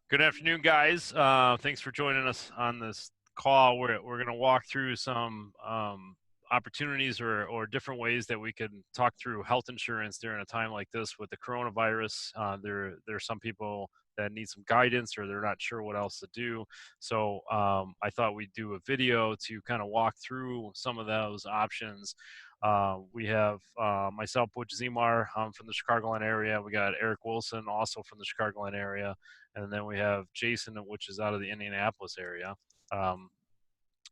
Good afternoon, guys. Thanks for joining us on this call. We're going to walk through some opportunities or different ways that we can talk through health insurance during a time like this with the coronavirus. There are some people that need some guidance or they're not sure what else to do. So I thought we'd do a video to kind of walk through some of those options. We have myself, Butch Zemar, from the Chicagoland area. We got Eric Wilson, also from the Chicagoland area, and then we have Jason, which is out of the Indianapolis area. Um,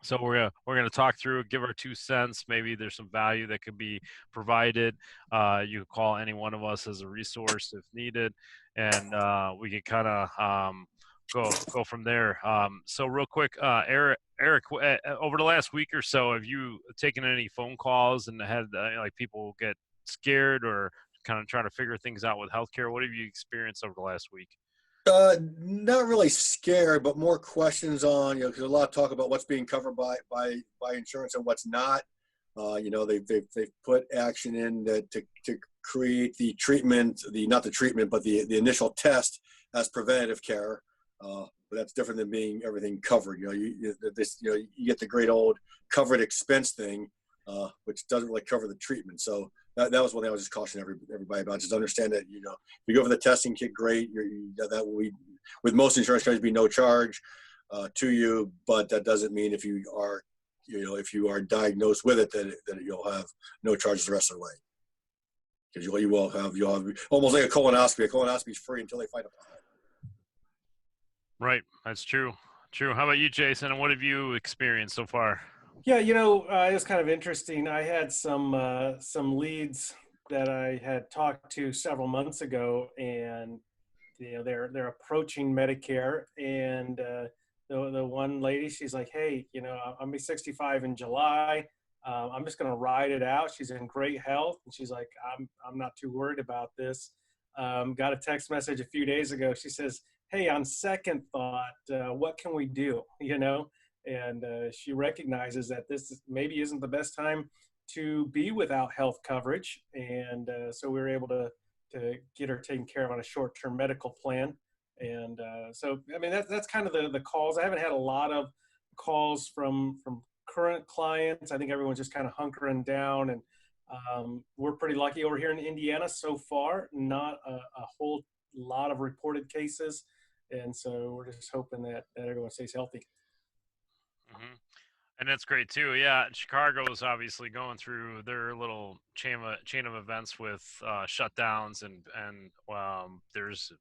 so we're gonna talk through it, give our 2 cents. Maybe there's some value that could be provided. You can call any one of us as a resource if needed, and we can kind of go from there. So real quick, Eric, over the last week or so, have you taken any phone calls and had like people get scared or kind of trying to figure things out with healthcare? What have you experienced over the last week? Not really scared, but more questions on, because a lot of talk about what's being covered by insurance and what's not. They've put action in to create the treatment, not the treatment, but the initial test as preventative care. But that's different than being everything covered. You get the great old covered expense thing, which doesn't really cover the treatment. So that was one thing I was just cautioning everybody about. Just understand that, if you go for the testing kit, great. That will be, with most insurance companies, be no charge to you, but that doesn't mean if you are diagnosed with it, that you'll have no charges the rest of the way. Because you'll have almost like a colonoscopy. A colonoscopy is free until they find a problem. Right, that's true. True. How about you, Jason? And what have you experienced so far? Yeah, it was kind of interesting. I had some leads that I had talked to several months ago, and they're approaching Medicare. And the one lady, she's like, "Hey, I'm gonna be 65 in July. I'm just gonna ride it out." She's in great health, and she's like, "I'm not too worried about this." Got a text message a few days ago. She says, "Hey, on second thought, what can we do?" And she recognizes that maybe isn't the best time to be without health coverage. And so we were able to get her taken care of on a short-term medical plan. And so, I mean, that's kind of the calls. I haven't had a lot of calls from current clients. I think everyone's just kind of hunkering down. And we're pretty lucky over here in Indiana so far, not a whole lot of reported cases. And so we're just hoping that everyone stays healthy. Hmm. And that's great too. Yeah, Chicago's obviously going through their little chain of events with shutdowns and there's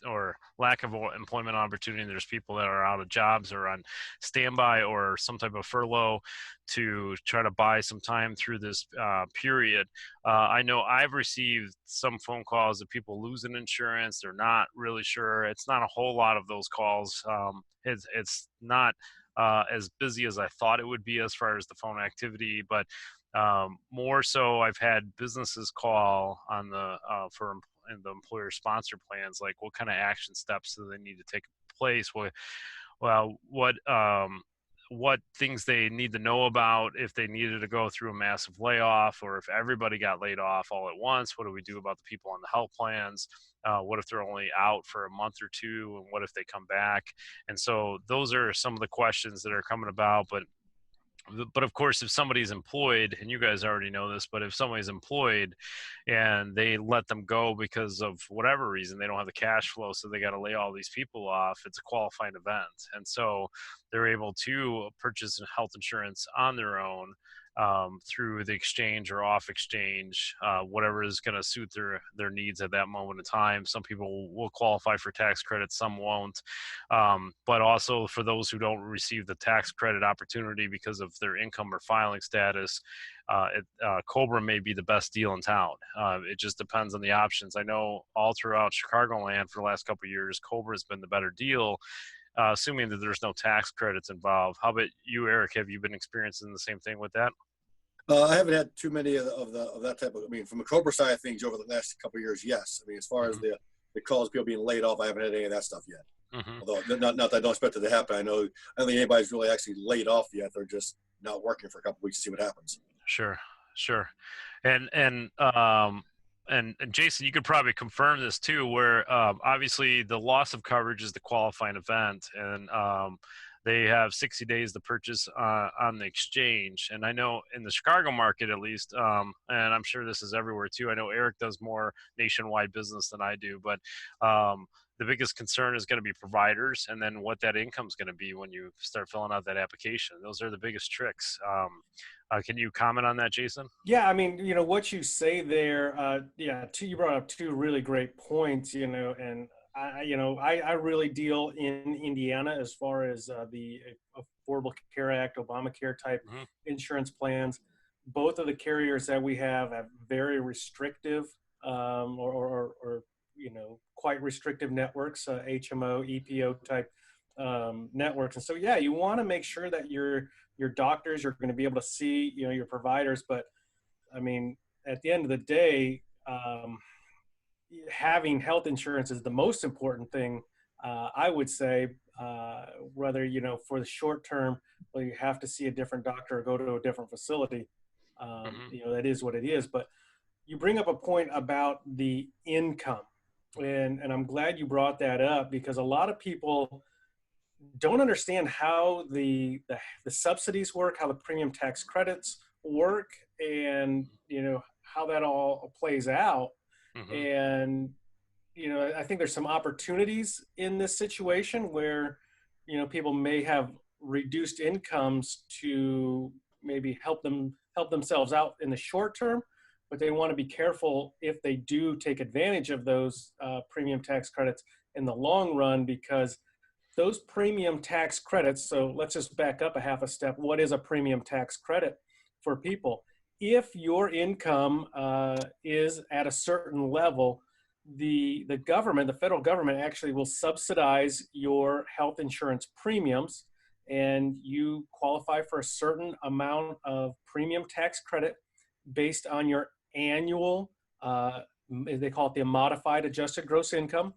or lack of employment opportunity. There's people that are out of jobs or on standby or some type of furlough to try to buy some time through this period. I know I've received some phone calls of people losing insurance. They're not really sure. It's not a whole lot of those calls. It's not as busy as I thought it would be as far as the phone activity, but more so I've had businesses call on in the employer sponsor plans, like what kind of action steps do they need to take place? What things they need to know about if they needed to go through a massive layoff, or if everybody got laid off all at once, what do we do about the people on the health plans? What if they're only out for a month or two, and what if they come back? And so those are some of the questions that are coming about. But of course, if somebody's employed, and you guys already know this, but if somebody's employed and they let them go because of whatever reason, they don't have the cash flow, so they got to lay all these people off, it's a qualifying event. And so they're able to purchase health insurance on their own through the exchange or off exchange, whatever is going to suit their needs at that moment in time. Some people will qualify for tax credit, some won't. But also for those who don't receive the tax credit opportunity because of their income or filing status, Cobra may be the best deal in town. It just depends on the options. I know all throughout Chicagoland for the last couple of years, Cobra has been the better deal, assuming that there's no tax credits involved. How about you, Eric? Have you been experiencing the same thing with that? I haven't had too many of that type of. I mean, from a Cobra side of things over the last couple of years, yes. I mean, as far as the calls, people being laid off, I haven't had any of that stuff yet. Although not that I don't expect it to happen. I don't think anybody's really actually laid off yet. They're just not working for a couple of weeks to see what happens. Sure. And and Jason, you could probably confirm this too, where obviously the loss of coverage is the qualifying event, and they have 60 days to purchase on the exchange. And I know in the Chicago market, at least, and I'm sure this is everywhere too. I know Eric does more nationwide business than I do, but the biggest concern is going to be providers, and then what that income is going to be when you start filling out that application. Those are the biggest tricks. Can you comment on that, Jason? Yeah, I mean, what you say there, you brought up two really great points, and I really deal in Indiana as far as the Affordable Care Act, Obamacare type Mm-hmm. insurance plans. Both of the carriers that we have very restrictive or quite restrictive networks, HMO, EPO type networks. And so, yeah, you want to make sure that your doctors are going to be able to see, your providers. But I mean, at the end of the day, having health insurance is the most important thing. I would say, whether, for the short term, well, you have to see a different doctor or go to a different facility. That is what it is. But you bring up a point about the income. And I'm glad you brought that up, because a lot of people don't understand how the subsidies work, how the premium tax credits work, and how that all plays out. Mm-hmm. And I think there's some opportunities in this situation where people may have reduced incomes to maybe help themselves out in the short term, but they want to be careful if they do take advantage of those premium tax credits in the long run, because those premium tax credits, so let's just back up a half a step. What is a premium tax credit for people? If your income is at a certain level, the government, the federal government, actually will subsidize your health insurance premiums, and you qualify for a certain amount of premium tax credit based on your annual, they call it the modified adjusted gross income.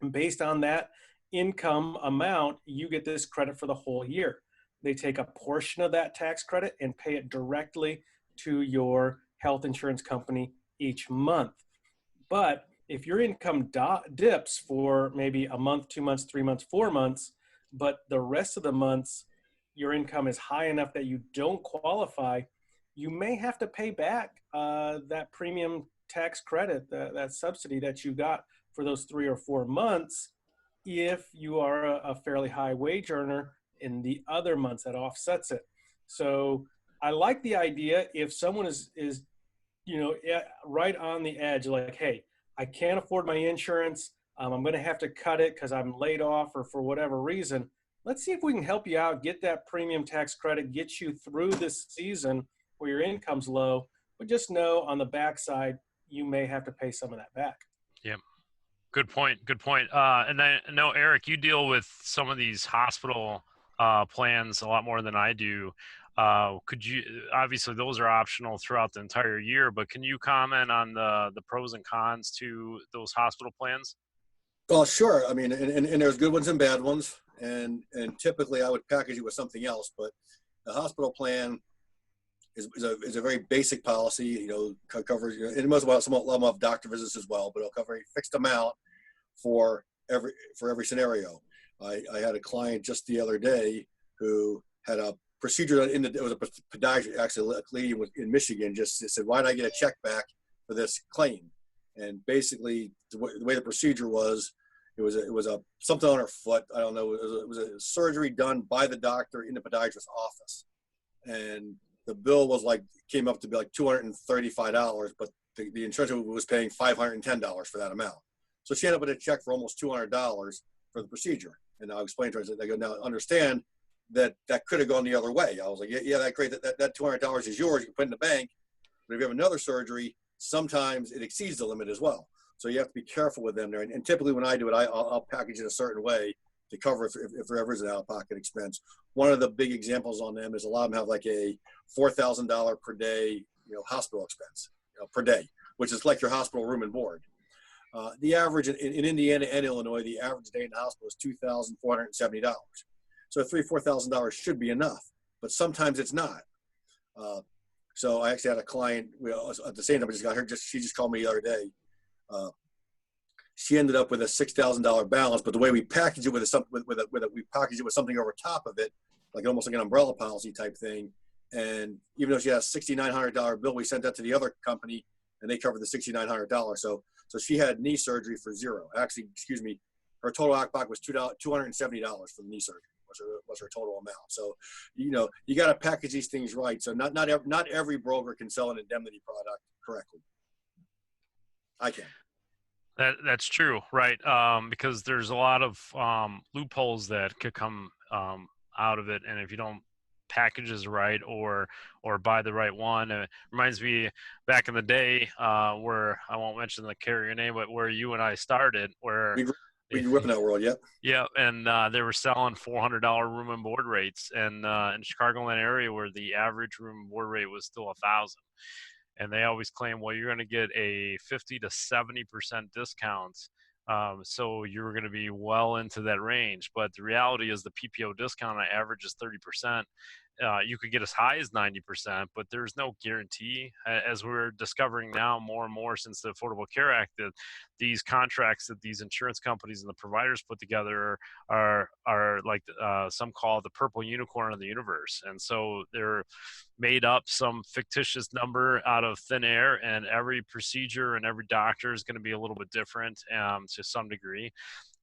And based on that income amount, you get this credit for the whole year. They take a portion of that tax credit and pay it directly to your health insurance company each month. But if your income dips for maybe a month, 2 months, 3 months, 4 months, but the rest of the months your income is high enough that you don't qualify, you may have to pay back that premium tax credit, that subsidy that you got for those 3 or 4 months, if you are a fairly high wage earner in the other months. That offsets it. So I like the idea if someone is right on the edge, like, hey, I can't afford my insurance. I'm going to have to cut it because I'm laid off or for whatever reason. Let's see if we can help you out, get that premium tax credit, get you through this season where your income's low. But just know on the backside, you may have to pay some of that back. Yep. Good point. Good point. And I know, Eric, you deal with some of these hospital plans a lot more than I do. Could you, obviously those are optional throughout the entire year, but can you comment on the pros and cons to those hospital plans? Well, sure. I mean, and there's good ones and bad ones. And typically I would package it with something else, but the hospital plan is a very basic policy, covers, and most of them have doctor visits as well, but it'll cover a fixed amount for every scenario. I had a client just the other day who had a procedure it was a podiatrist, actually a lady in Michigan, just said, why did I get a check back for this claim? And basically the way the procedure was, it was a something on her foot. I don't know. It was a surgery done by the doctor in the podiatrist's office. And the bill came up to be like $235, but the insurance was paying $510 for that amount. So she ended up with a check for almost $200 for the procedure. And I'll explain to her, I go, now understand that could have gone the other way. I was like, yeah, that's great. That $200 is yours. You can put it in the bank. But if you have another surgery, sometimes it exceeds the limit as well. So you have to be careful with them there. And typically when I do it, I'll package it a certain way to cover if there ever is an out-of-pocket expense. One of the big examples on them is a lot of them have like a $4,000 per day, hospital expense per day, which is like your hospital room and board. The average in Indiana and Illinois, the average day in the hospital is $2,470. So $3,000 to $4,000 should be enough, but sometimes it's not. So I actually had a client at the same time. I just got her. She just called me the other day. She ended up with a $6,000 balance, but the way we packaged it we packaged it with something over top of it, like almost like an umbrella policy type thing. And even though she had a $6,900 bill, we sent that to the other company, and they covered the $6,900. So she had knee surgery for zero. Actually, excuse me, her total out of pocket was $270 for the knee surgery. Was her total amount. So, you got to package these things right. So not every broker can sell an indemnity product correctly. I can. That's true, right? Because there's a lot of loopholes that could come out of it, and if you don't package is right or buy the right one, it reminds me back in the day where I won't mention the carrier name, but where you and I started, where we grew up in that world, yep. Yeah, and they were selling $400 room and board rates, and in Chicagoland area where the average room and board rate was still $1,000. And they always claim, well, you're going to get a 50 to 70% discount. So you're going to be well into that range. But the reality is the PPO discount on average is 30%. You could get as high as 90%, but there's no guarantee. As we're discovering now more and more since the Affordable Care Act, that these contracts that these insurance companies and the providers put together are like some call it the purple unicorn of the universe. And so they're made up some fictitious number out of thin air, and every procedure and every doctor is going to be a little bit different to some degree.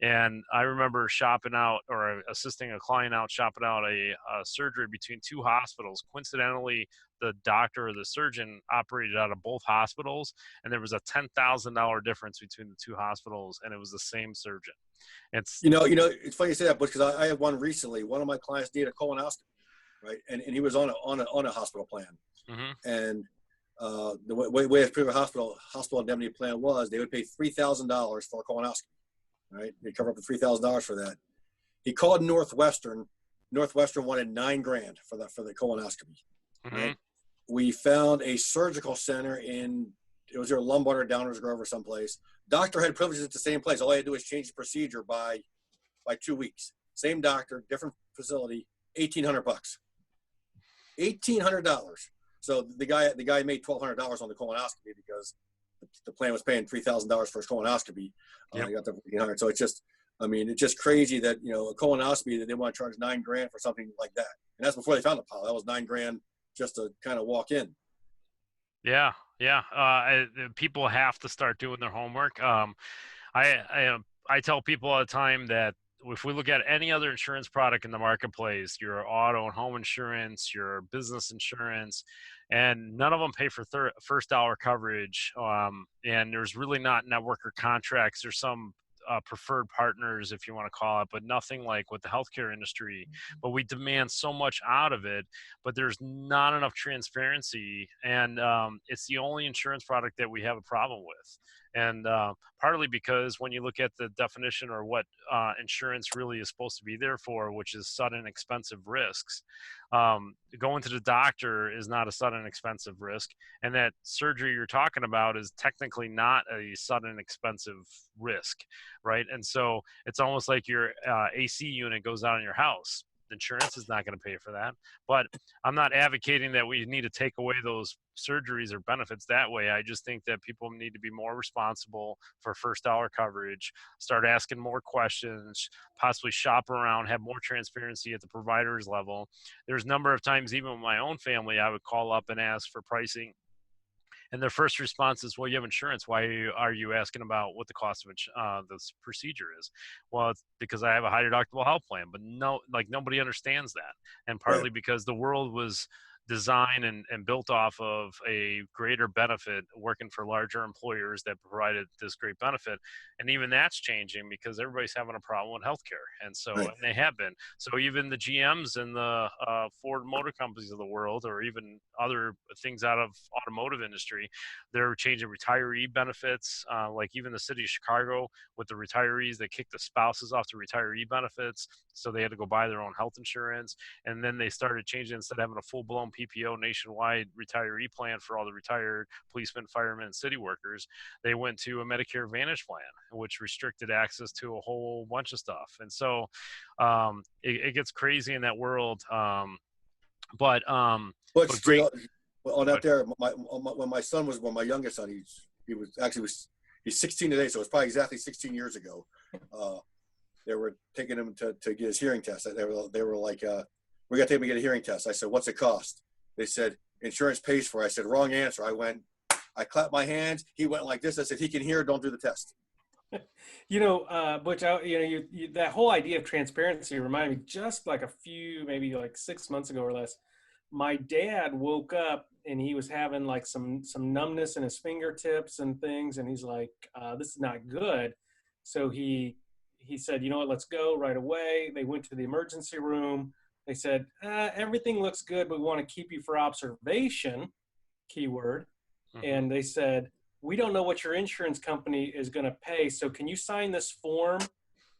And I remember shopping out or assisting a client out shopping out a surgery between two hospitals. Coincidentally, the doctor or the surgeon operated out of both hospitals, and there was a $10,000 difference between the two hospitals, and it was the same surgeon. It's it's funny you say that, because I had one recently. One of my clients needed a colonoscopy, right? And he was on a hospital plan, mm-hmm. and the way a previous hospital indemnity plan was, they would pay $3,000 for a colonoscopy. Right, they cover up to $3,000 for that. He called Northwestern. Northwestern wanted $9,000 for the colonoscopy. Mm-hmm. Right? We found a surgical center it was either Lombard or Downers Grove or someplace. Doctor had privileges at the same place. All I had to do was change the procedure by 2 weeks. Same doctor, different facility. $1,800. $1,800. So the guy made $1,200 on the colonoscopy because the plan was paying $3,000 for his colonoscopy. Yep. I got the $1,800. So it's just crazy that a colonoscopy, that they want to charge $9,000 for something like that. And that's before they found the policy. That was $9,000 just to kind of walk in. Yeah. People have to start doing their homework. I tell people all the time that if we look at any other insurance product in the marketplace, your auto and home insurance, your business insurance, and none of them pay for first dollar coverage. And there's really not network or contracts. There's some preferred partners, if you want to call it, but nothing like with the healthcare industry. But we demand so much out of it, but there's not enough transparency. And it's the only insurance product that we have a problem with. And partly because when you look at the definition or what insurance really is supposed to be there for, which is sudden expensive risks, going to the doctor is not a sudden expensive risk. And that surgery you're talking about is technically not a sudden expensive risk, right? And so it's almost like your AC unit goes out in your house. Insurance is not going to pay for that. But I'm not advocating that we need to take away those surgeries or benefits that way. I just think that people need to be more responsible for first dollar coverage, start asking more questions, possibly shop around, have more transparency at the provider's level. There's a number of times, even with my own family, I would call up and ask for pricing. And their first response is, well, you have insurance. Why are you asking about what the cost of this procedure is? Well, it's because I have a high deductible health plan, but nobody understands that. And partly Right. because the world was designed and built off of a greater benefit working for larger employers that provided this great benefit. And even that's changing because everybody's having a problem with healthcare. And so, Right. and they have been. So even the GMs and the Ford Motor Companies of the world, or even other things out of automotive industry, they're changing retiree benefits. Like even the city of Chicago with the retirees, they kicked the spouses off the retiree benefits. So they had to go buy their own health insurance. And then they started changing, instead of having a full-blown PPO nationwide retiree plan for all the retired policemen, firemen, and city workers, they went to a Medicare Advantage plan, which restricted access to a whole bunch of stuff. And so it gets crazy in that world. But But great. But on that there, when my son was born, my youngest son, he's 16 today, so it's probably exactly 16 years ago. They were taking him to get his hearing test. They were like, we got to take him to get a hearing test. I said, what's it cost? They said, insurance pays for it. I said, wrong answer. I clapped my hands. He went like this. I said, he can hear, don't do the test. Butch, that whole idea of transparency reminded me just like maybe like 6 months ago or less. My dad woke up and he was having like some numbness in his fingertips and things. And he's like, this is not good. So he said, you know what, let's go right away. They went to the emergency room. They said, everything looks good, but we want to keep you for observation, keyword. Mm-hmm. And they said, we don't know what your insurance company is going to pay. So can you sign this form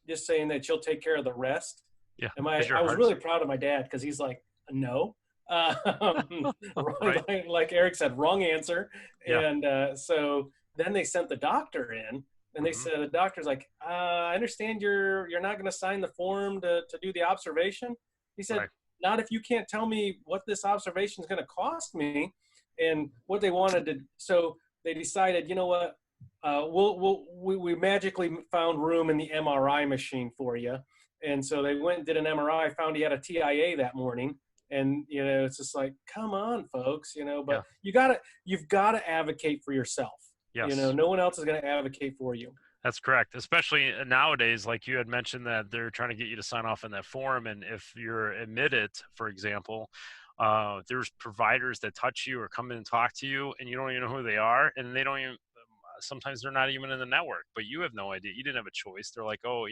just saying that you'll take care of the rest? Yeah. I was really proud of my dad because he's like, no. Right. Like Eric said, wrong answer. Yeah. And so then they sent the doctor in. And they said, the doctor's like, I understand you're not going to sign the form to do the observation. He said, right. Not if you can't tell me what this observation is going to cost me. And what they wanted to, so they decided, you know what, we magically found room in the MRI machine for you. And so they went and did an MRI, found he had a TIA that morning. And, it's just like, come on, folks, but you've got to advocate for yourself. Yes. No one else is going to advocate for you. That's correct. Especially nowadays, like you had mentioned that they're trying to get you to sign off on that form. And if you're admitted, for example, there's providers that touch you or come in and talk to you and you don't even know who they are. And they don't even, sometimes they're not even in the network, but you have no idea. You didn't have a choice. They're like, oh,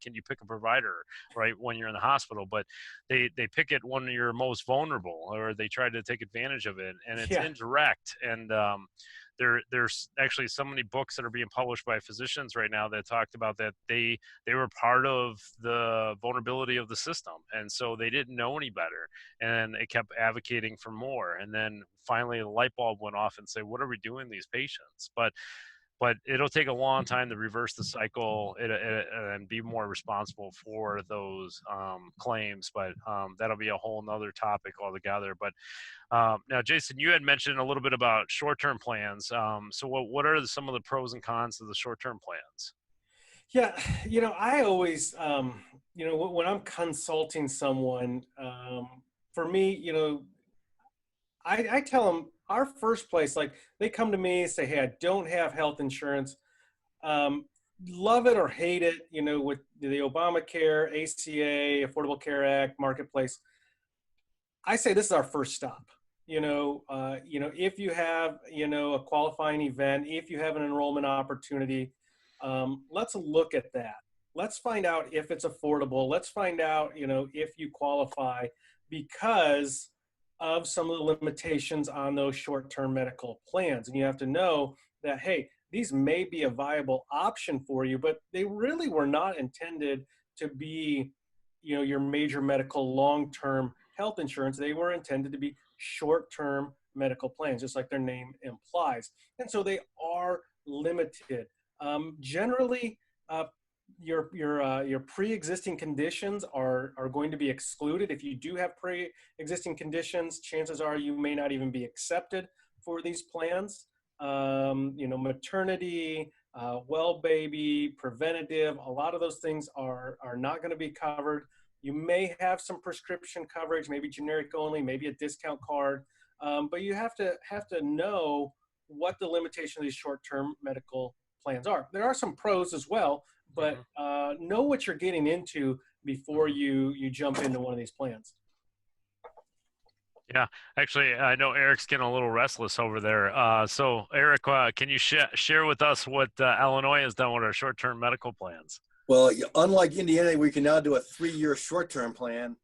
can you pick a provider, right, when you're in the hospital? But they pick it when you're most vulnerable, or they try to take advantage of it. And it's indirect. And there's actually so many books that are being published by physicians right now that talked about that they were part of the vulnerability of the system, and so they didn't know any better, and it kept advocating for more. And then finally the light bulb went off and say, what are we doing to these patients? But it'll take a long time to reverse the cycle and be more responsible for those claims. But that'll be a whole nother topic altogether. But now, Jason, you had mentioned a little bit about short-term plans. So what are some of the pros and cons of the short-term plans? Yeah, I always, when I'm consulting someone, for me, I tell them our first place, like they come to me and say, hey, I don't have health insurance. Love it or hate it, with the Obamacare, ACA, Affordable Care Act, Marketplace. I say this is our first stop. If you have, a qualifying event, if you have an enrollment opportunity, let's look at that. Let's find out if it's affordable. Let's find out, if you qualify, because of some of the limitations on those short-term medical plans. And you have to know that, hey, these may be a viable option for you, but they really were not intended to be, your major medical long-term health insurance. They were intended to be short-term medical plans, just like their name implies. And so they are limited. Generally, your pre-existing conditions are going to be excluded. If you do have pre-existing conditions, chances are you may not even be accepted for these plans. Maternity, well baby, preventative, a lot of those things are not going to be covered. You may have some prescription coverage, maybe generic only, maybe a discount card, but you have to know what the limitation of these short-term medical plans are. There are some pros as well, but know what you're getting into before you jump into one of these plans. Yeah, actually, I know Eric's getting a little restless over there. So, Eric, can you share with us what Illinois has done with our short-term medical plans? Well, unlike Indiana, we can now do a 3-year short-term plan.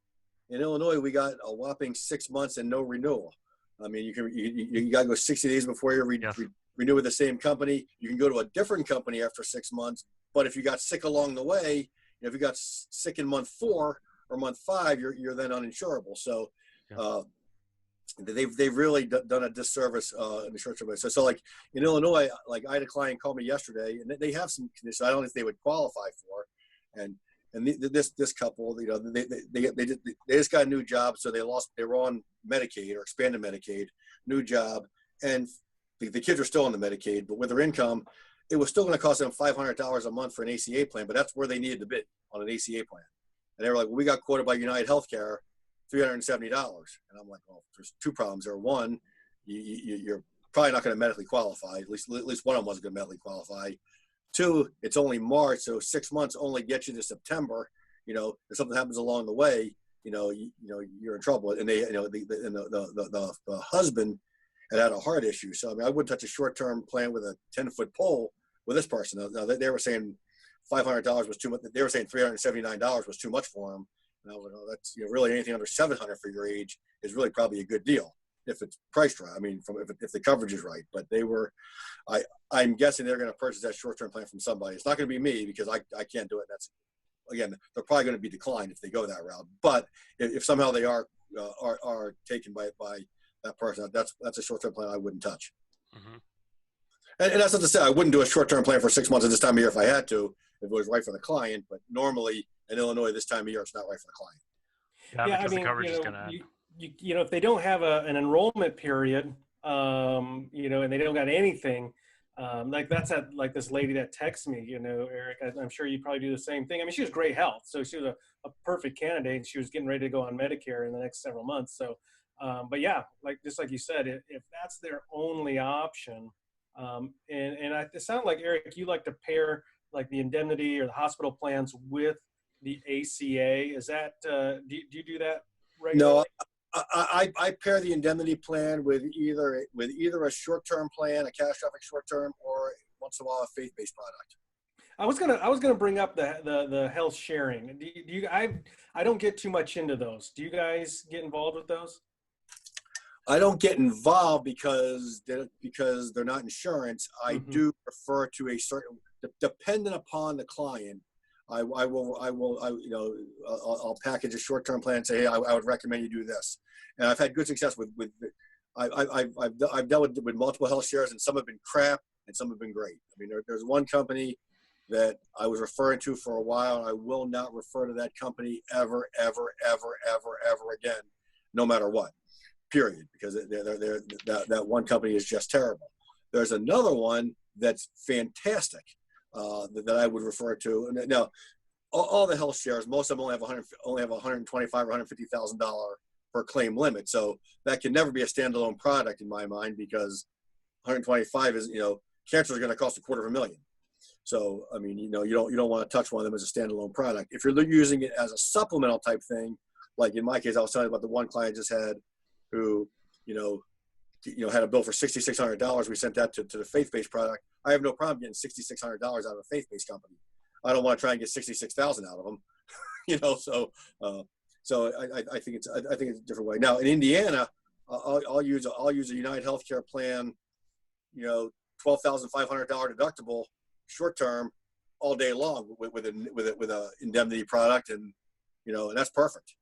In Illinois, we got a whopping 6 months and no renewal. I mean, you got to go 60 days before you renew with the same company. You can go to a different company after 6 months. But if you got sick along the way, if you got sick in month 4 or month 5, you're then uninsurable. So they've really done a disservice in the short-term. So like in Illinois, like I had a client call me yesterday, and they have some conditions I don't know if they would qualify for, and this couple, they just got a new job, so they were on Medicaid or expanded Medicaid, new job, and the kids are still on the Medicaid, but with their income, it was still going to cost them $500 a month for an ACA plan, but that's where they needed to be on an ACA plan. And they were like, well, we got quoted by United Healthcare $370. And I'm like, well, there's two problems there. One, you're probably not going to medically qualify. At least one of them wasn't going to medically qualify. Two, it's only March, so 6 months only gets you to September. You know, if something happens along the way, you're in trouble. And the husband had a heart issue. So I mean, I wouldn't touch a short-term plan with a 10-foot pole with this person. Now they were saying $500 was too much. They were saying $379 was too much for him. And I was like, oh, that's really anything under $700 for your age is really probably a good deal if it's priced right. I mean, if the coverage is right. But I'm guessing they're going to purchase that short-term plan from somebody. It's not going to be me because I can't do it. That's, again, they're probably going to be declined if they go that route. But if somehow they are taken by that person, that's a short-term plan I wouldn't touch. Mm-hmm. And that's not to say I wouldn't do a short-term plan for 6 months at this time of year if I had to, if it was right for the client. But normally in Illinois, this time of year, it's not right for the client. Yeah, because the coverage is going to end. If they don't have an enrollment period, and they don't got anything, like this lady that texts me, Eric, I'm sure you probably do the same thing. I mean, she was great health, so she was a perfect candidate, and she was getting ready to go on Medicare in the next several months. So, but yeah, just like you said, if that's their only option, it sounded like, Eric, you like to pair like the indemnity or the hospital plans with the ACA. Is that do you do that regularly? No, I pair the indemnity plan with either a short-term plan, a catastrophic short-term, or once in a while a faith-based product. I was gonna bring up the health sharing. I don't get too much into those. Do you guys get involved with those? I don't get involved because they're not insurance. I do refer to a certain, dependent upon the client. I'll package a short-term plan and say, hey, I would recommend you do this. And I've had good success I've dealt with multiple health shares, and some have been crap and some have been great. I mean, there's one company that I was referring to for a while, and I will not refer to that company ever, ever, ever, ever, ever again, no matter what, period, because that one company is just terrible. There's another one that's fantastic. That I would refer to. Now, all the health shares, most of them only have $125,000 or $150,000 per claim limit. So that can never be a standalone product in my mind, because 125 is, cancer is going to cost $250,000. So I mean, you don't want to touch one of them as a standalone product. If you're using it as a supplemental type thing, like in my case, I was telling you about the one client I just had, who had a bill for $6,600. We sent that to the faith-based product. I have no problem getting $6,600 out of a faith-based company. I don't want to try and get $66,000 out of them, So I think it's a different way. Now in Indiana, I'll use a United Healthcare plan, $12,500 deductible, short term, all day long with a indemnity product, and that's perfect.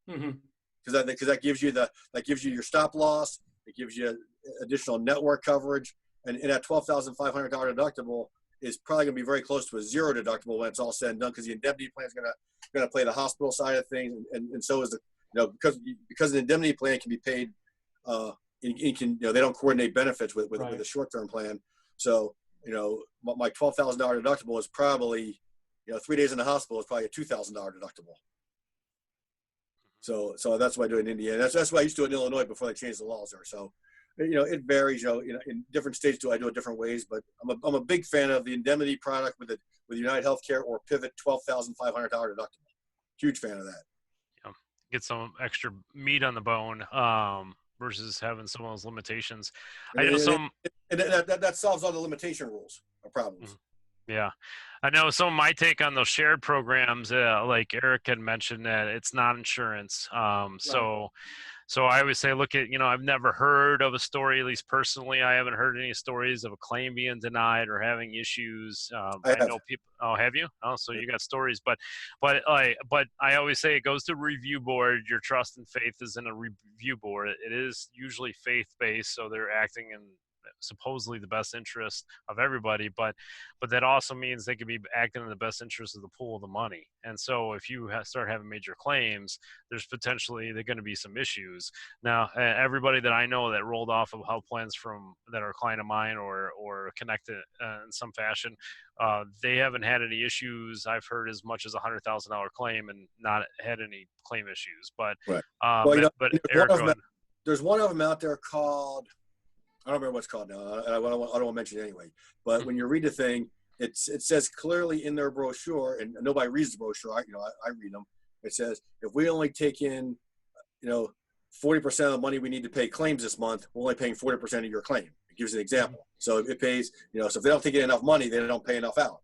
Because that gives you your stop loss. It gives you additional network coverage, and that $12,500 deductible is probably going to be very close to a zero deductible when it's all said and done, because the indemnity plan is going to play the hospital side of things, and so is because an indemnity plan can be paid. They don't coordinate benefits with a short-term plan. So my $12,000 deductible is probably 3 days in the hospital is probably a $2,000 deductible. So that's what I do in Indiana. That's what I used to do in Illinois before they changed the laws there. So, it varies. In different states, I do it different ways. But I'm a big fan of the indemnity product with United Healthcare or Pivot $12,500 deductible. Huge fan of that. Yeah, get some extra meat on the bone versus having some of those limitations. I know some, and that solves all the limitation rules or problems. Yeah. I know some of my take on those shared programs, like Eric had mentioned, that it's not insurance. So I always say, look at, I've never heard of a story, at least personally, I haven't heard any stories of a claim being denied or having issues. I know people. Oh, have you? Oh, so you got stories, but I always say it goes to review board. Your trust and faith is in a review board. It is usually faith-based, so they're acting supposedly the best interest of everybody, but that also means they could be acting in the best interest of the pool of the money. And so if you start having major claims, there's potentially there going to be some issues. Now, everybody that I know that rolled off of health plans from that are a client of mine or connected in some fashion, they haven't had any issues. I've heard as much as $100,000 claim and not had any claim issues. But Right. Well, you know, but there's Eric, go ahead. There's one of them out there called, I don't remember what it's called now. I don't want to mention it anyway. But when you read the thing, it says clearly in their brochure, and nobody reads the brochure. I read them. It says if we only take in, 40% of the money we need to pay claims this month, we're only paying 40% of your claim. It gives an example. So it pays, so if they don't take in enough money, they don't pay enough out.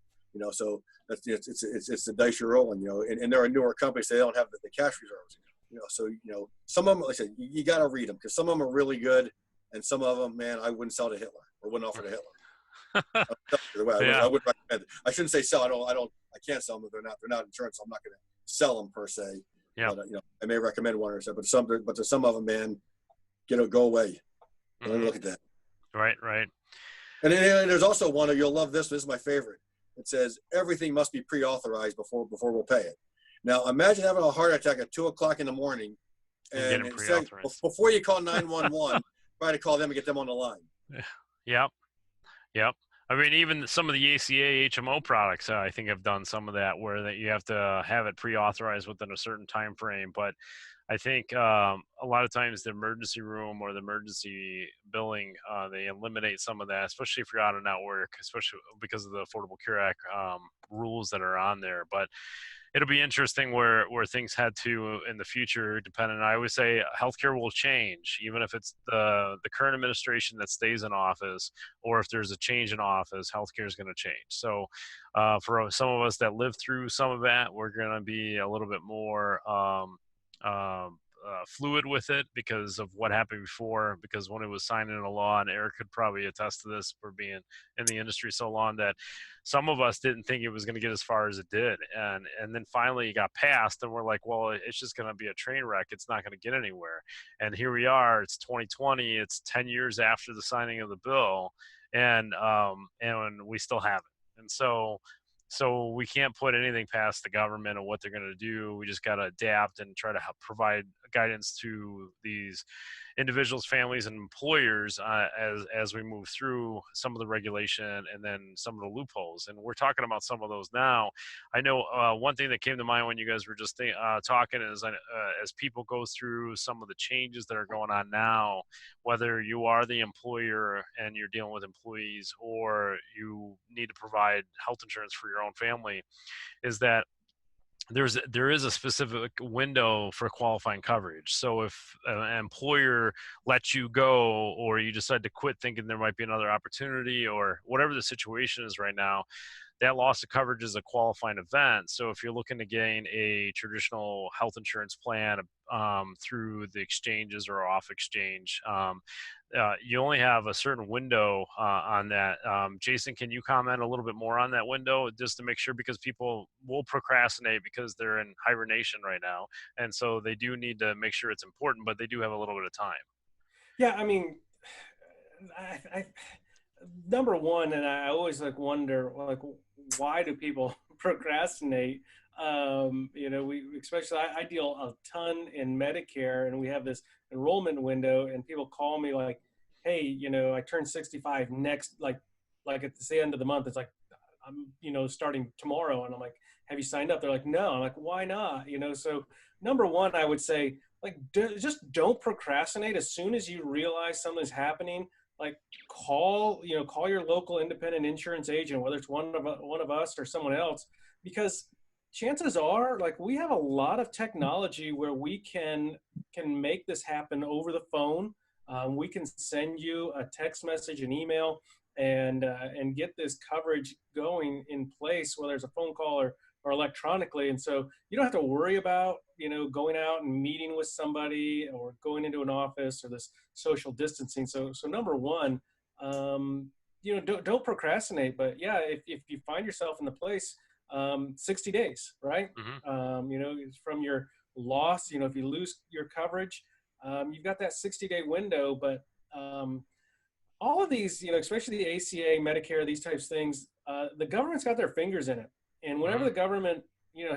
So that's it's the dice you're rolling. And they're a newer company, so they don't have the cash reserves. So some of them, like I said, you got to read them because some of them are really good, and some of them, man, I wouldn't sell to Hitler or wouldn't offer to Hitler. I would recommend it. I shouldn't say sell. I can't sell them. They're not insurance. So I'm not going to sell them per se. Yeah. But, I may recommend one or so, but to some of them, man, go away. Don't look at that. Right. And then there's also one, you'll love this. This is my favorite. It says everything must be pre-authorized before we'll pay it. Now imagine having a heart attack at 2:00 in the morning, and before you call 911, try to call them and get them on the line. Yep. I mean, even some of the ACA HMO products, I think have done some of that, where that you have to have it pre-authorized within a certain time frame. But I think a lot of times the emergency room or the emergency billing, they eliminate some of that, especially if you're out of network, especially because of the Affordable Care Act rules that are on there. But it'll be interesting where things head to in the future, depending. I always say healthcare will change, even if it's the current administration that stays in office, or if there's a change in office, healthcare is going to change. So for some of us that lived through some of that, we're going to be a little bit more fluid with it because of what happened before, because when it was signed into law, and Eric could probably attest to this for being in the industry so long, that some of us didn't think it was going to get as far as it did. And then finally it got passed and we're like, well, it's just going to be a train wreck. It's not going to get anywhere. And here we are, it's 2020, it's 10 years after the signing of the bill, and we still haven't. And so we can't put anything past the government and what they're going to do. We just got to adapt and try to help provide guidance to these individuals, families, and employers as we move through some of the regulation and then some of the loopholes. And we're talking about some of those now. I know one thing that came to mind when you guys were just talking is as people go through some of the changes that are going on now, whether you are the employer and you're dealing with employees or you need to provide health insurance for your own family, is that there is a specific window for qualifying coverage. So if an employer lets you go, or you decide to quit thinking there might be another opportunity, or whatever the situation is right now, that loss of coverage is a qualifying event. So if you're looking to gain a traditional health insurance plan through the exchanges or off exchange, you only have a certain window on that. Jason, can you comment a little bit more on that window, just to make sure, because people will procrastinate because they're in hibernation right now. And so they do need to make sure it's important, but they do have a little bit of time. Yeah, I mean, I number one, and I always wonder, why do people procrastinate? Especially I deal a ton in Medicare, and we have this enrollment window, and people call me like, hey, I turn 65 next, like at the end of the month. It's like, I'm, starting tomorrow. And I'm like, have you signed up? They're like, no. I'm like, why not? So number one, I would say, just don't procrastinate. As soon as you realize something's happening, call your local independent insurance agent, whether it's one of us or someone else, because chances are, we have a lot of technology where we can make this happen over the phone. We can send you a text message, an email, and get this coverage going in place, whether it's a phone call or electronically. And so you don't have to worry about, going out and meeting with somebody or going into an office or this social distancing. So number one, don't procrastinate. But yeah, if you find yourself in the place, 60 days, right? Mm-hmm. From your loss, if you lose your coverage, you've got that 60-day window. But all of these, especially the ACA, Medicare, these types of things, the government's got their fingers in it. And whenever Hmm. the government,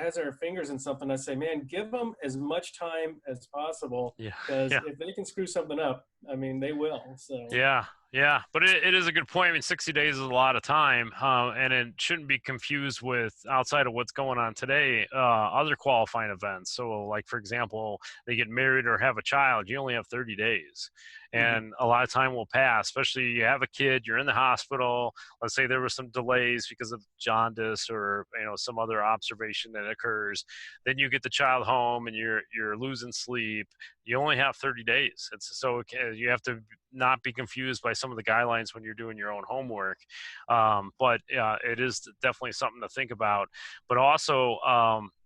has their fingers in something, I say, man, give them as much time as possible, Yeah. because Yeah. if they can screw something up, I mean, they will. So, Yeah, yeah, but it is a good point. I mean, 60 days is a lot of time, and it shouldn't be confused with outside of what's going on today, other qualifying events. So, like for example, they get married or have a child, you only have 30 days, mhm. and a lot of time will pass. Especially you have a kid, you're in the hospital. Let's say there were some delays because of jaundice or some other observation that occurs. Then you get the child home and you're losing sleep. You only have 30 days. It's so you have to not be confused by some of the guidelines when you're doing your own homework. But it is definitely something to think about. But also,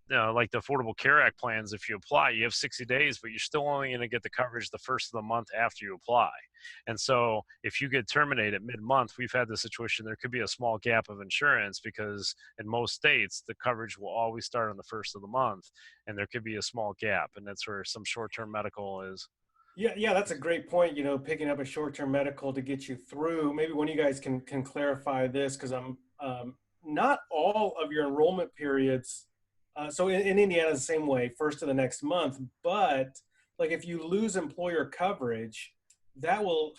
like the Affordable Care Act plans, if you apply, you have 60 days, but you're still only going to get the coverage the first of the month after you apply. And so if you get terminated mid-month, we've had the situation, there could be a small gap of insurance because in most states, the coverage will always start on the first of the month, and there could be a small gap. And that's where some short-term medical is. Yeah, that's a great point. Picking up a short-term medical to get you through. Maybe one of you guys can clarify this, because I'm not all of your enrollment periods. So in Indiana, the same way, first of the next month. But like if you lose employer coverage, that will,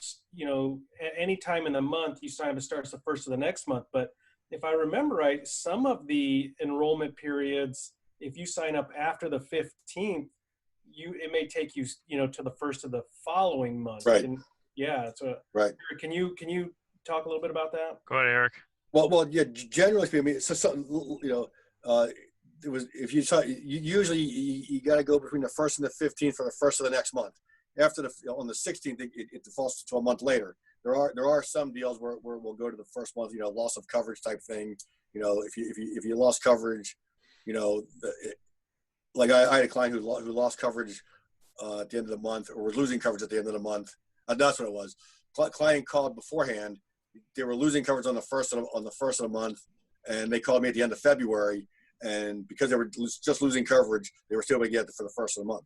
at any time in the month you sign up, it starts the first of the next month. But if I remember right, some of the enrollment periods, if you sign up after the 15th, it may take you, to the first of the following month. Right. And yeah, so Right. can you talk a little bit about that? Go ahead, Eric. Well, yeah. Generally speaking, I mean, so something, it was if you saw, usually you got to go between the first and the 15th for the first of the next month. After on the 16th, it defaults to a month later. There are some deals where we'll go to the first month, loss of coverage type thing. If you lost coverage, you know, like I had a client who lost coverage at the end of the month, or was losing coverage at the end of the month. That's what it was. Client called beforehand. They were losing coverage on the first of the month, and they called me at the end of February. And because they were just losing coverage, they were still able to get it for the first of the month,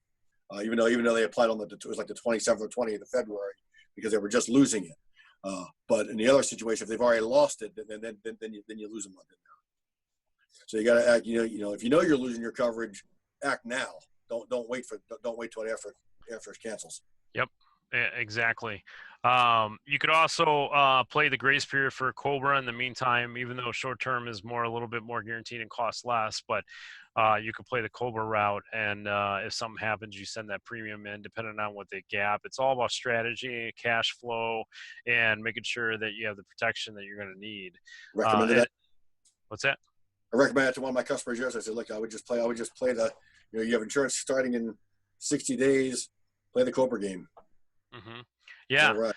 even though they applied on it was like the 27th or 20th of February, because they were just losing it. But in the other situation, if they've already lost it, then you lose a month in there. So you got to act. If you know you're losing your coverage, act now. Don't wait till after it cancels. Yep, exactly. You could also play the grace period for Cobra in the meantime, even though short term is a little bit more guaranteed and costs less. But you could play the Cobra route, and if something happens, you send that premium in, depending on what they gap. It's all about strategy, cash flow, and making sure that you have the protection that you're going to need. Recommended that. What's that? I recommend it to one of my customers yesterday. I said, look, I would just play the, you have insurance starting in 60 days, play the Cobra game. Mm-hmm. Yeah. All right.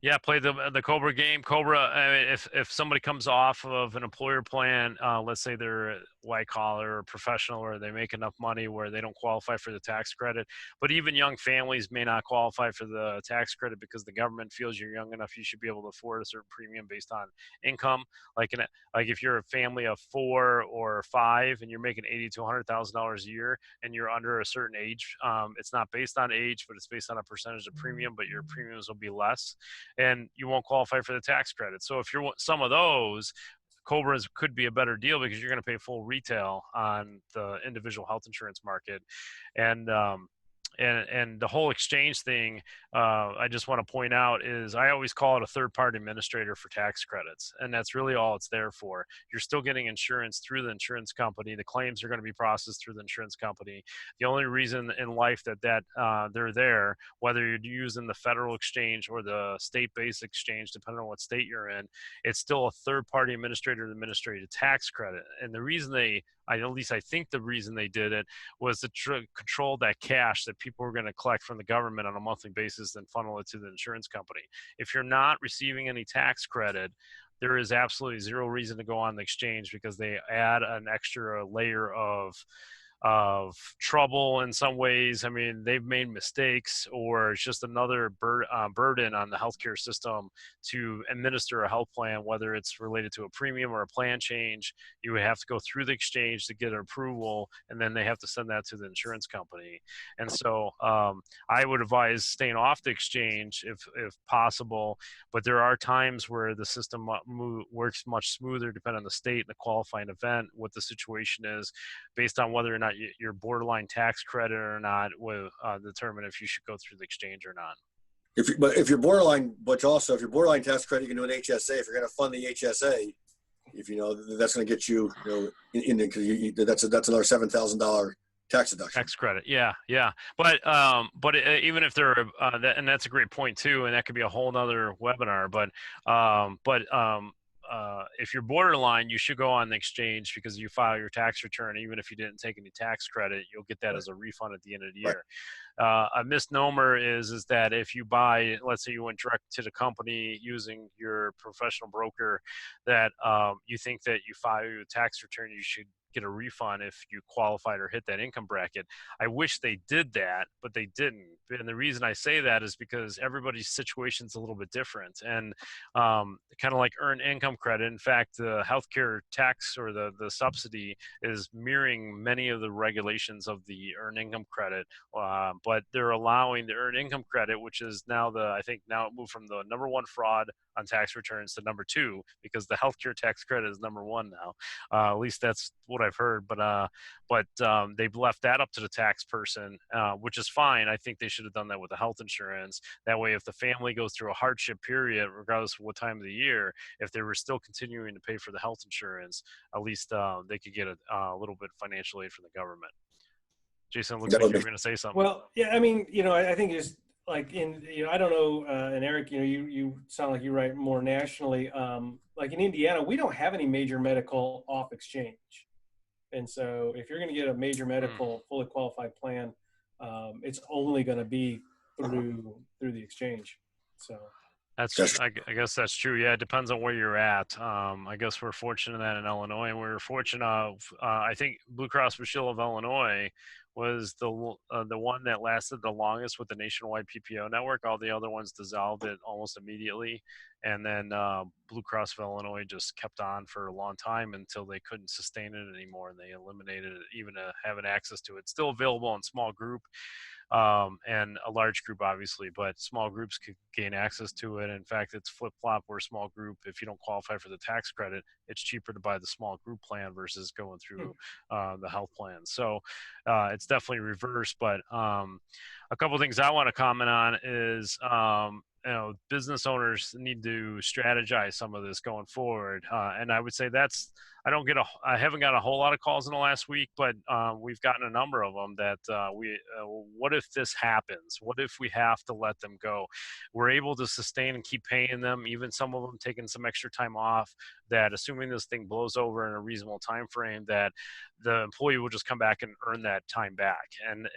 Yeah, play the Cobra game. Cobra, I mean, if somebody comes off of an employer plan, let's say they're white collar or professional, or they make enough money where they don't qualify for the tax credit. But even young families may not qualify for the tax credit because the government feels you're young enough, you should be able to afford a certain premium based on income. Like if you're a family of 4 or 5 and you're making $80,000 to $100,000 a year and you're under a certain age, it's not based on age, but it's based on a percentage of premium. But your premiums will be less, and you won't qualify for the tax credit. So if you're some of those, Cobras could be a better deal because you're going to pay full retail on the individual health insurance market. And and the whole exchange thing, I just want to point out, is I always call it a third-party administrator for tax credits, and that's really all it's there for. You're still getting insurance through the insurance company. The claims are going to be processed through the insurance company. The only reason in life that they're there, whether you're using the federal exchange or the state-based exchange, depending on what state you're in, it's still a third-party administrator to administrate a tax credit. And the reason at least I think the reason they did it was to control that cash that people were going to collect from the government on a monthly basis and funnel it to the insurance company. If you're not receiving any tax credit, there is absolutely zero reason to go on the exchange, because they add an extra layer of trouble in some ways. I mean, they've made mistakes, or it's just another burden on the healthcare system to administer a health plan, whether it's related to a premium or a plan change. You would have to go through the exchange to get an approval, and then they have to send that to the insurance company. And so I would advise staying off the exchange if possible, but there are times where the system works much smoother depending on the state and the qualifying event, what the situation is, based on whether or not you're borderline tax credit or not will determine if you should go through the exchange or not. If you're borderline, but also if you're borderline tax credit, you can do an HSA. If you're going to fund the HSA, if you know that's going to get you, because that's another $7,000 tax deduction. Tax credit, yeah. But even if they're and that's a great point too, and that could be a whole nother webinar. But if you're borderline, you should go on the exchange because you file your tax return. Even if you didn't take any tax credit, you'll get that as a refund at the end of the year. A misnomer is that if you buy, let's say you went direct to the company using your professional broker, that you think that you file your tax return, you should get a refund if you qualified or hit that income bracket. I wish they did that, but they didn't. And the reason I say that is because everybody's situation is a little bit different, and kind of like earned income credit. In fact, the healthcare tax or the subsidy is mirroring many of the regulations of the earned income credit, but they're allowing the earned income credit, which is now I think now it moved from the #1 fraud on tax returns to #2, because the healthcare tax credit is #1 now. At least that's what I've heard, but they've left that up to the tax person, which is fine. I think they should have done that with the health insurance. That way, if the family goes through a hardship period, regardless of what time of the year, if they were still continuing to pay for the health insurance, at least they could get a little bit of financial aid from the government. Jason, it looks like you were going to say something. Well, yeah, I mean, I think it's like I don't know, and Eric, you sound like you write more nationally. Like in Indiana, we don't have any major medical off exchange. And so if you're going to get a major medical fully qualified plan, it's only going to be through the exchange. So I guess that's true. Yeah, it depends on where you're at. I guess we're fortunate that in Illinois, and we're fortunate I think Blue Cross Blue Shield of Illinois was the one that lasted the longest with the nationwide PPO network. All the other ones dissolved it almost immediately, and then Blue Cross of Illinois just kept on for a long time until they couldn't sustain it anymore, and they eliminated it, even having access to it. It's still available in small group and a large group, obviously, but small groups could gain access to it. In fact, it's flip-flop where small group, if you don't qualify for the tax credit, it's cheaper to buy the small group plan versus going through the health plan. So it's definitely reversed. But a couple of things I want to comment on is business owners need to strategize some of this going forward. And I would say I haven't got a whole lot of calls in the last week, but we've gotten a number of them that what if this happens? What if we have to let them go? We're able to sustain and keep paying them, even some of them taking some extra time off, that assuming this thing blows over in a reasonable time frame, that the employee will just come back and earn that time back. And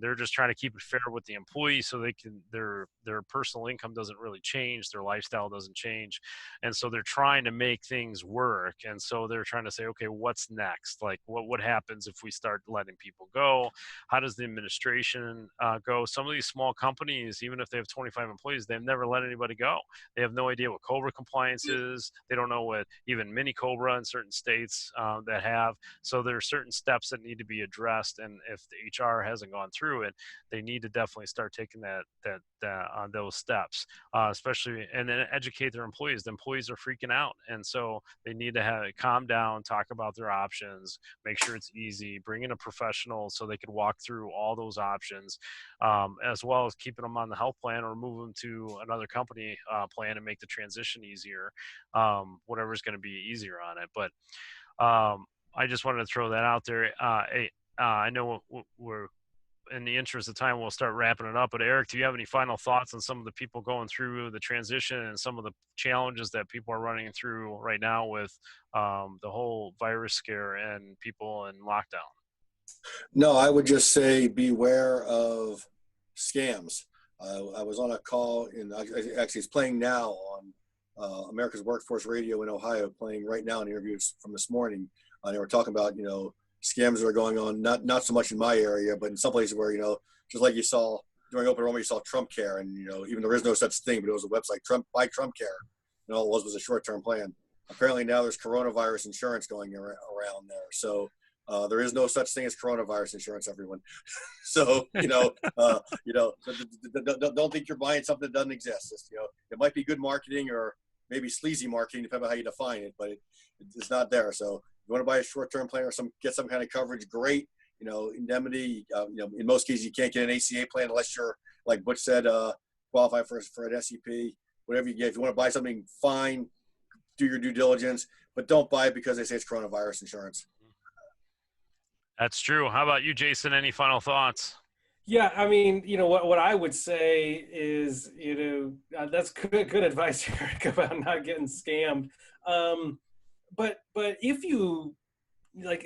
they're just trying to keep it fair with the employee so they can their personal income doesn't really change, their lifestyle doesn't change. And so they're trying to make things work. And so they're trying to say, okay, what's next? Like what happens if we start letting people go? How does the administration go? Some of these small companies, even if they have 25 employees, they've never let anybody go. They have no idea what COBRA compliance is. They don't know what even mini COBRA in certain states that have. So there are certain steps that need to be addressed. And if the HR hasn't gone through it, they need to definitely start taking on those steps, especially, and then educate their employees. The employees are freaking out. And so they need to calm down, talk about their options, make sure it's easy, bring in a professional so they can walk through all those options, as well as keeping them on the health plan or move them to another company plan and make the transition easier, whatever's going to be easier on it. But I just wanted to throw that out there. I know we're in the interest of time, we'll start wrapping it up. But Eric, do you have any final thoughts on some of the people going through the transition and some of the challenges that people are running through right now with the whole virus scare and people in lockdown? No, I would just say beware of scams. I was on a call, actually it's playing now on America's Workforce Radio in Ohio, playing right now in interviews from this morning. They were talking about, scams that are going on. Not so much in my area, but in some places where, just like you saw during open enrollment, you saw Trump Care, and even there is no such thing, but it was a website, Buy Trump Care. All it was a short-term plan. Apparently now there's coronavirus insurance going around there. So there is no such thing as coronavirus insurance, everyone. So don't think you're buying something that doesn't exist. It might be good marketing or maybe sleazy marketing, depending on how you define it, but it's not there. So if you want to buy a short-term plan or get some kind of coverage, great. Indemnity. In most cases you can't get an ACA plan unless you're, like Butch said, qualified for an SEP. Whatever you get, if you want to buy something, fine. Do your due diligence, but don't buy it because they say it's coronavirus insurance. That's true. How about you, Jason? Any final thoughts? Yeah, I mean, what I would say is, that's good advice, Eric, about not getting scammed. But if you,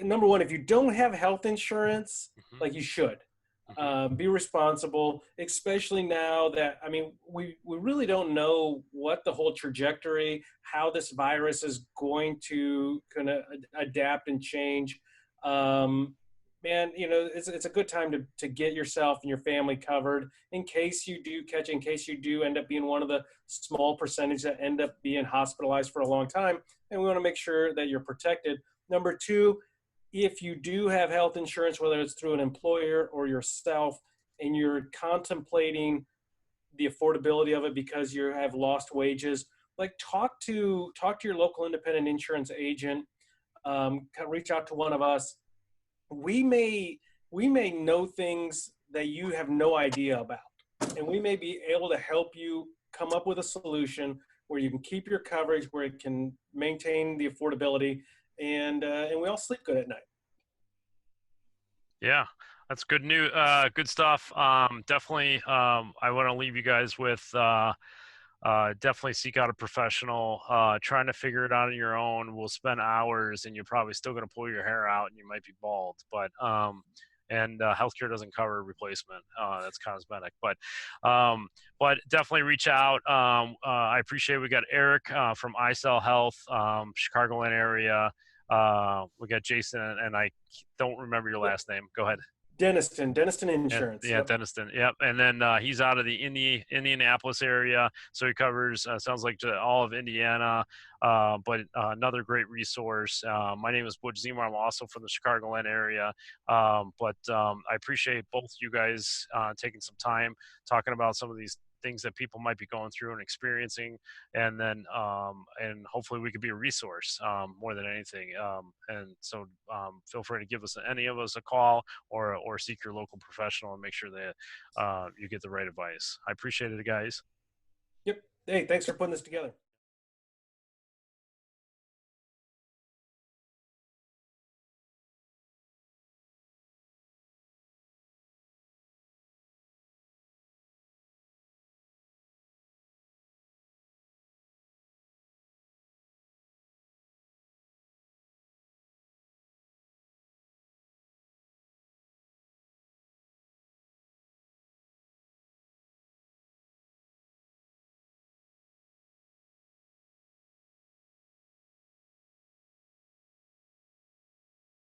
number one, if you don't have health insurance, you should. Be responsible, especially now that, we really don't know what the whole trajectory, how this virus is going to kind of adapt and change. Man, it's a good time to get yourself and your family covered in case you do in case you do end up being one of the small percentage that end up being hospitalized for a long time. And we want to make sure that you're protected. Number two, if you do have health insurance, whether it's through an employer or yourself, and you're contemplating the affordability of it because you have lost wages, talk to your local independent insurance agent. Reach out to one of us. We may know things that you have no idea about, and we may be able to help you come up with a solution where you can keep your coverage, where it can maintain the affordability, and we all sleep good at night. Yeah, that's good news. Good stuff. Definitely. I want to leave you guys with definitely seek out a professional. Trying to figure it out on your own will spend hours, and you're probably still going to pull your hair out, and you might be bald. But healthcare doesn't cover replacement. That's cosmetic. But definitely reach out. I appreciate we got Eric from iCell Health, Chicagoland area. We got Jason, and I don't remember your last name. Go ahead. Denniston Insurance. Yeah, yep. Denniston. Yep. And then he's out of the Indianapolis area, so he covers sounds like all of Indiana. But another great resource. My name is Butch Zemar. I'm also from the Chicagoland area. But I appreciate both you guys taking some time talking about some of these things that people might be going through and experiencing, and then and hopefully we could be a resource more than anything. And so feel free to give any of us a call or seek your local professional and make sure that you get the right advice. I appreciate it, guys. Yep. Hey, thanks for putting this together.